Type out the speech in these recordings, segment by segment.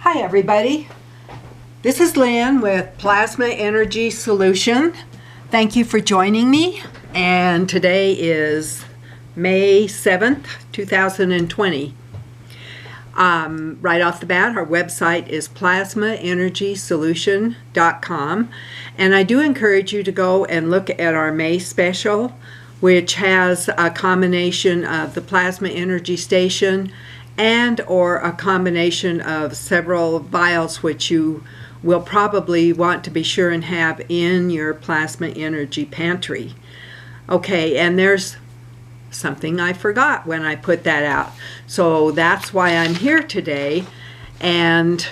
Hi everybody, this is Lynn with Plasma Energy Solution. Thank you for joining me, and today is May 7th, 2020. Right off the bat, our website is plasmaenergysolution.com, and I do encourage you to go and look at our May special, which has a combination of the plasma energy station and or a combination of several vials which you will probably want to be sure and have in your plasma energy pantry. Okay, and there's something I forgot when I put that out. So that's why I'm here today. And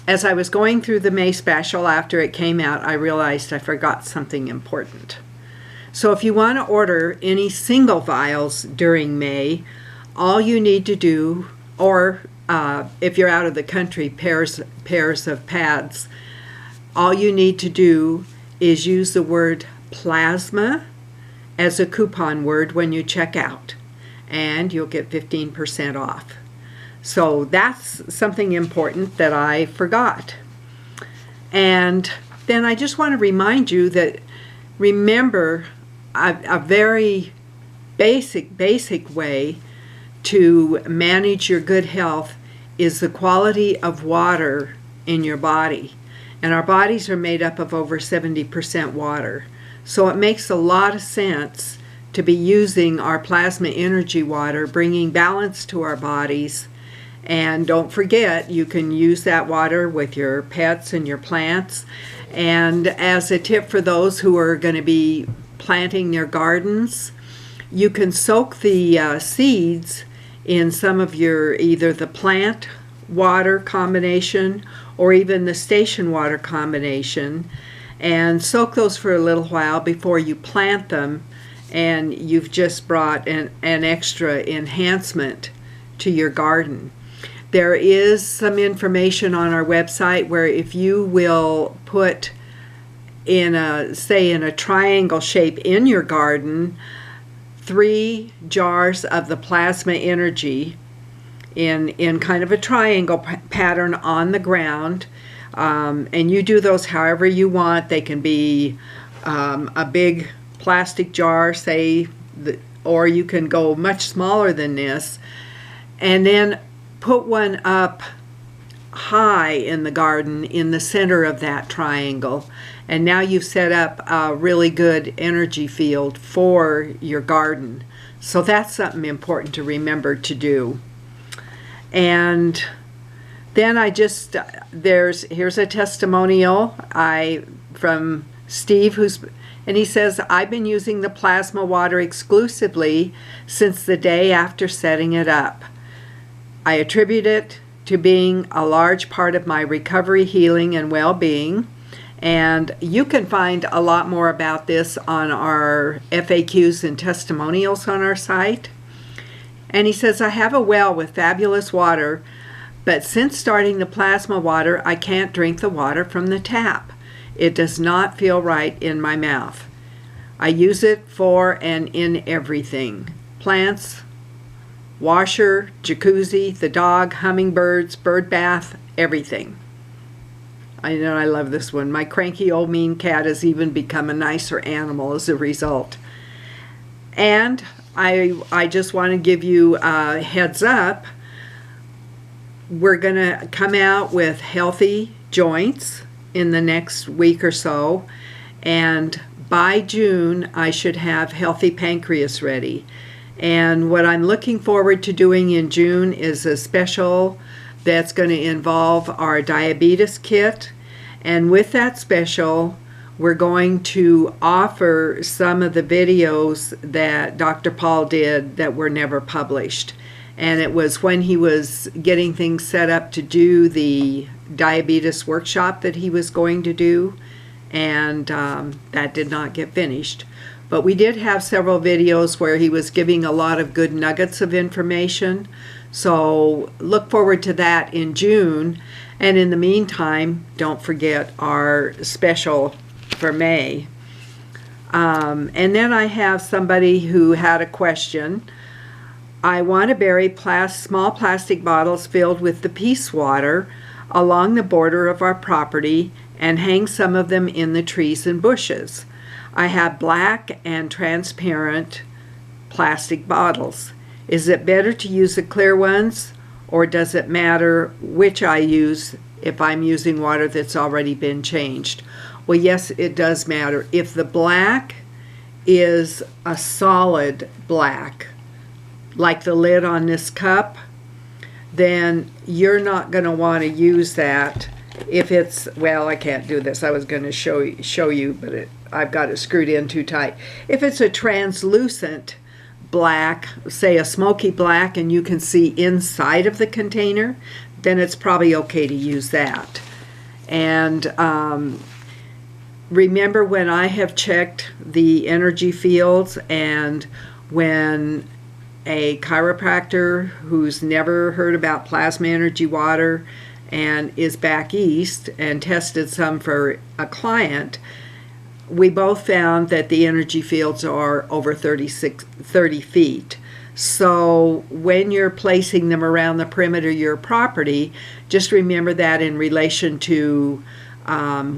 as I was going through the May special after it came out, I realized I forgot something important. So if you want to order any single vials during May, all you need to do, or if you're out of the country, pairs of pads, all you need to do is use the word plasma as a coupon word when you check out, and you'll get 15% off. So that's something important that I forgot. And then I just want to remind you that remember a very basic way to manage your good health is the quality of water in your body. And our bodies are made up of over 70% water. So it makes a lot of sense to be using our plasma energy water, bringing balance to our bodies. And don't forget, you can use that water with your pets and your plants. And as a tip for those who are going to be planting their gardens, you can soak the seeds in some of your either the plant water combination or even the station water combination, and soak those for a little while before you plant them, and you've just brought an extra enhancement to your garden. There is some information on our website where if you will put in a triangle shape in your garden 3 jars of the plasma energy in kind of a triangle pattern on the ground, and you do those however you want. They can be a big plastic jar, say, or you can go much smaller than this, and then put one up high in the garden in the center of that triangle. And now you've set up a really good energy field for your garden. So that's something important to remember to do. And then here's a testimonial from Steve, and he says, I've been using the plasma water exclusively since the day after setting it up. I attribute it to being a large part of my recovery, healing, and well-being. And you can find a lot more about this on our FAQs and testimonials on our site. And he says, I have a well with fabulous water, but since starting the plasma water, I can't drink the water from the tap. It does not feel right in my mouth. I use it for and in everything. Plants, washer, jacuzzi, the dog, hummingbirds, bird bath, everything. I know, I love this one. My cranky old mean cat has even become a nicer animal as a result. And I just want to give you a heads up. We're going to come out with healthy joints in the next week or so. And by June, I should have healthy pancreas ready. And what I'm looking forward to doing in June is a special that's going to involve our diabetes kit. And with that special, we're going to offer some of the videos that Dr. Paul did that were never published. And it was when he was getting things set up to do the diabetes workshop that he was going to do. And that did not get finished. But we did have several videos where he was giving a lot of good nuggets of information. So look forward to that in June. And in the meantime, don't forget our special for May. And then I have somebody who had a question. I want to bury small plastic bottles filled with the peace water along the border of our property and hang some of them in the trees and bushes. I have black and transparent plastic bottles. Is it better to use the clear ones, or does it matter which I use if I'm using water that's already been changed? Well, yes, it does matter. If the black is a solid black, like the lid on this cup, then you're not going to want to use that. If it's, well, I can't do this. I was going to show you, but I've got it screwed in too tight. If it's a translucent black, say a smoky black, and you can see inside of the container, then it's probably okay to use that. And remember, when I have checked the energy fields, and when a chiropractor who's never heard about plasma energy water and is back east and tested some for a client, we both found that the energy fields are over 30 feet. So when you're placing them around the perimeter of your property, just remember that in relation to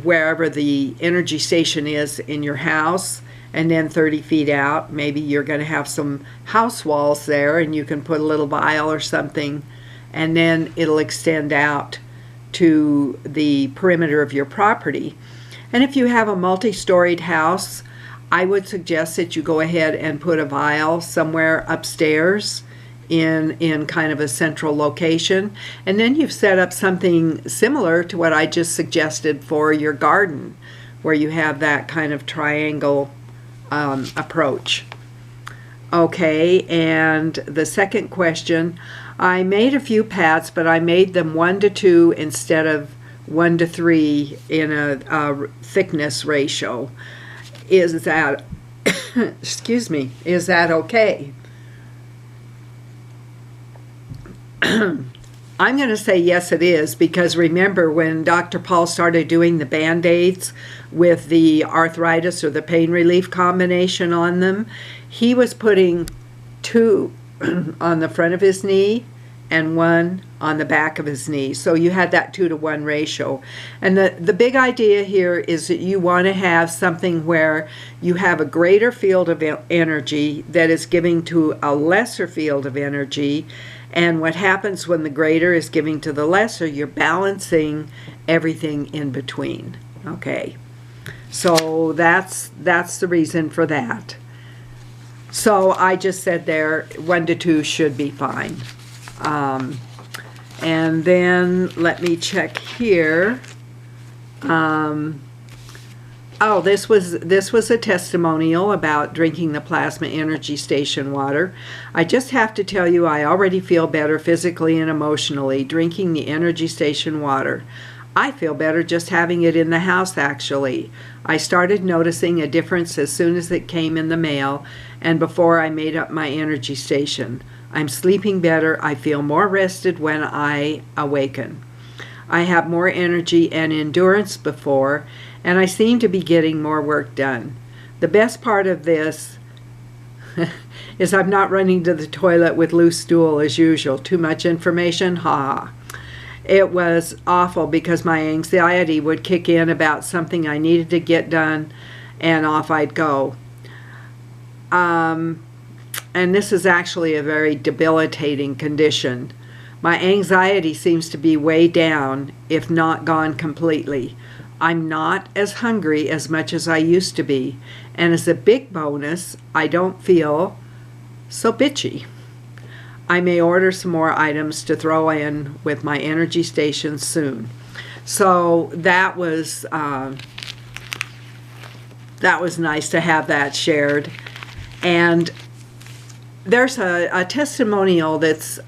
wherever the energy station is in your house, and then 30 feet out, maybe you're going to have some house walls there, and you can put a little vial or something, and then it'll extend out to the perimeter of your property. And if you have a multi-storied house, I would suggest that you go ahead and put a vial somewhere upstairs in kind of a central location. And then you've set up something similar to what I just suggested for your garden, where you have that kind of triangle approach. Okay, and the second question, I made a few pads, but I made them 1 to 2 instead of 1 to 3 in a thickness ratio. Is that, excuse me, is that okay? I'm going to say yes, it is, because remember when Dr. Paul started doing the Band-Aids with the arthritis or the pain relief combination on them, he was putting 2 on the front of his knee and 1 on the back of his knee. So you had that 2 to 1 ratio. And the big idea here is that you want to have something where you have a greater field of energy that is giving to a lesser field of energy. And what happens when the greater is giving to the lesser, you're balancing everything in between. Okay, so that's the reason for that. So I just said there 1 to 2 should be fine. And then let me check here. Oh, this was a testimonial about drinking the plasma energy station water. I just have to tell you, I already feel better physically and emotionally drinking the energy station water. I feel better just having it in the house, actually. I started noticing a difference as soon as it came in the mail and before I made up my energy station. I'm sleeping better. I feel more rested when I awaken. I have more energy and endurance before, and I seem to be getting more work done. The best part of this is I'm not running to the toilet with loose stool as usual. Too much information? Ha. It was awful because my anxiety would kick in about something I needed to get done, and off I'd go. And this is actually a very debilitating condition. My anxiety seems to be way down, if not gone completely. I'm not as hungry as much as I used to be, and as a big bonus, I don't feel so bitchy. I may order some more items to throw in with my energy station soon. So that was nice to have that shared. And there's a testimonial that's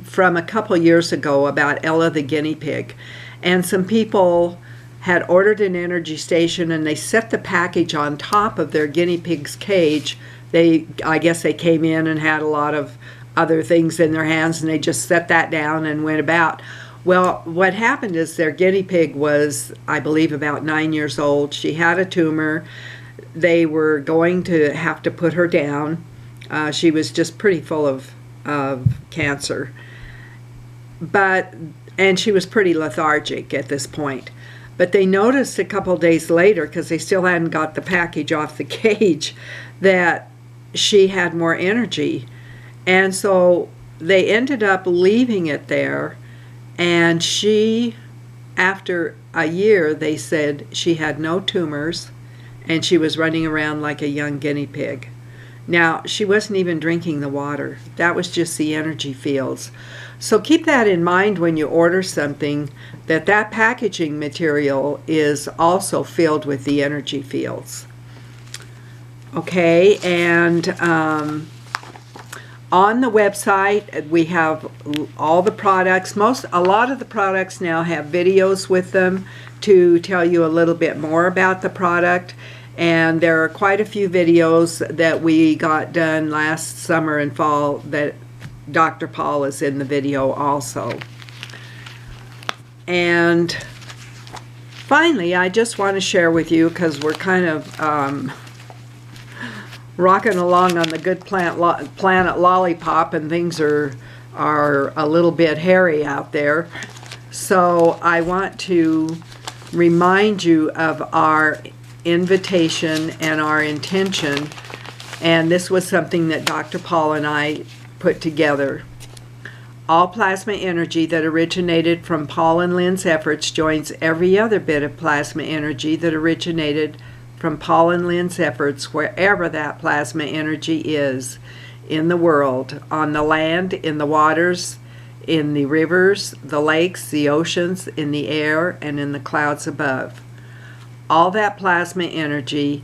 from a couple years ago about Ella the guinea pig, and some people had ordered an energy station and they set the package on top of their guinea pig's cage. I guess they came in and had a lot of other things in their hands and they just set that down and went about. Well, what happened is their guinea pig was, I believe, about 9 years old. She had a tumor. They were going to have to put her down. She was just pretty full of cancer. But and she was pretty lethargic at this point. But they noticed a couple days later, because they still hadn't got the package off the cage, that she had more energy. And so they ended up leaving it there, and she, after a year, they said she had no tumors, and she was running around like a young guinea pig. Now, she wasn't even drinking the water. That was just the energy fields. So keep that in mind when you order something, that that packaging material is also filled with the energy fields. Okay, and on the website we have all the products. A lot of the products now have videos with them to tell you a little bit more about the product. And there are quite a few videos that we got done last summer and fall that Dr. Paul is in the video also. And finally, I just want to share with you, because we're kind of rocking along on the Good Planet Lollipop, and things are a little bit hairy out there. So I want to remind you of our invitation and our intention, and this was something that Dr. Paul and I put together. All plasma energy that originated from Paul and Lynn's efforts joins every other bit of plasma energy that originated from Paul and Lynn's efforts, wherever that plasma energy is in the world, on the land, in the waters, in the rivers, the lakes, the oceans, in the air, and in the clouds above. All that plasma energy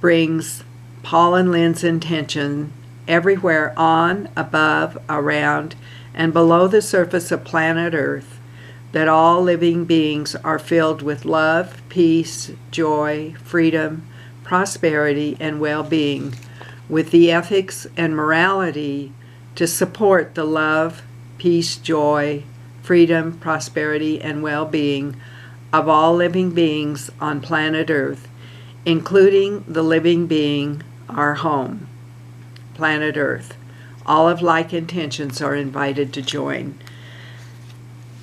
brings Paul and Lynn's intention everywhere on, above, around, and below the surface of planet Earth, that all living beings are filled with love, peace, joy, freedom, prosperity, and well-being, with the ethics and morality to support the love, peace, joy, freedom, prosperity, and well-being of all living beings on planet Earth, including the living being, our home, planet Earth. All of like intentions are invited to join.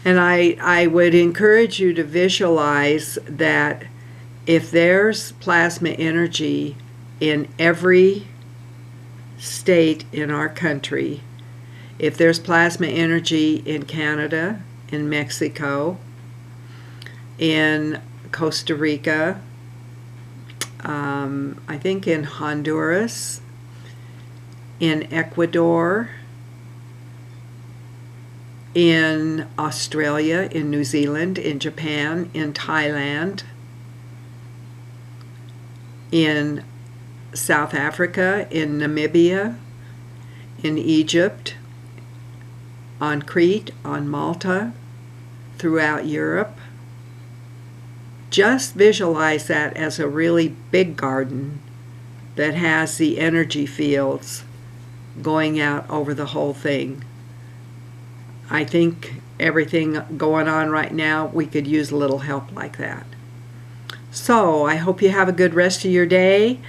And I would encourage you to visualize that if there's plasma energy in every state in our country, if there's plasma energy in Canada, in Mexico, in Costa Rica, I think in Honduras, in Ecuador, in Australia, in New Zealand, in Japan, in Thailand, in South Africa, in Namibia, in Egypt, on Crete, on Malta, throughout Europe. Just visualize that as a really big garden that has the energy fields going out over the whole thing. I think everything going on right now, we could use a little help like that. So I hope you have a good rest of your day.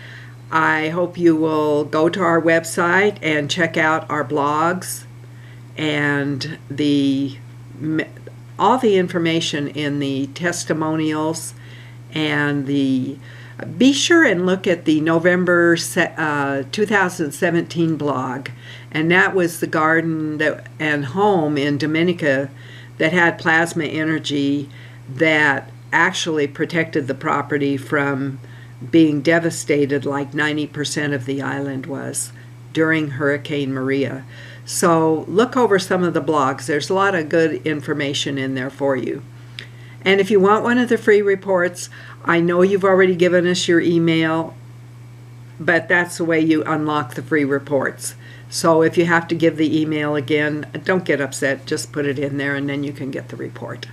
I hope you will go to our website and check out our blogs and all the information in the testimonials, and be sure and look at the November 2017 blog, and that was the garden and home in Dominica that had plasma energy that actually protected the property from being devastated like 90% of the island was during Hurricane Maria. So look over some of the blogs. There's a lot of good information in there for you. And if you want one of the free reports, I know you've already given us your email, but that's the way you unlock the free reports. So if you have to give the email again, don't get upset. Just put it in there and then you can get the report.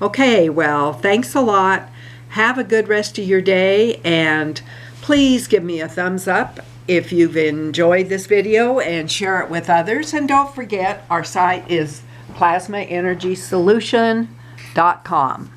Okay, well, thanks a lot. Have a good rest of your day, and please give me a thumbs up if you've enjoyed this video and share it with others. And don't forget, our site is plasmaenergysolution.com.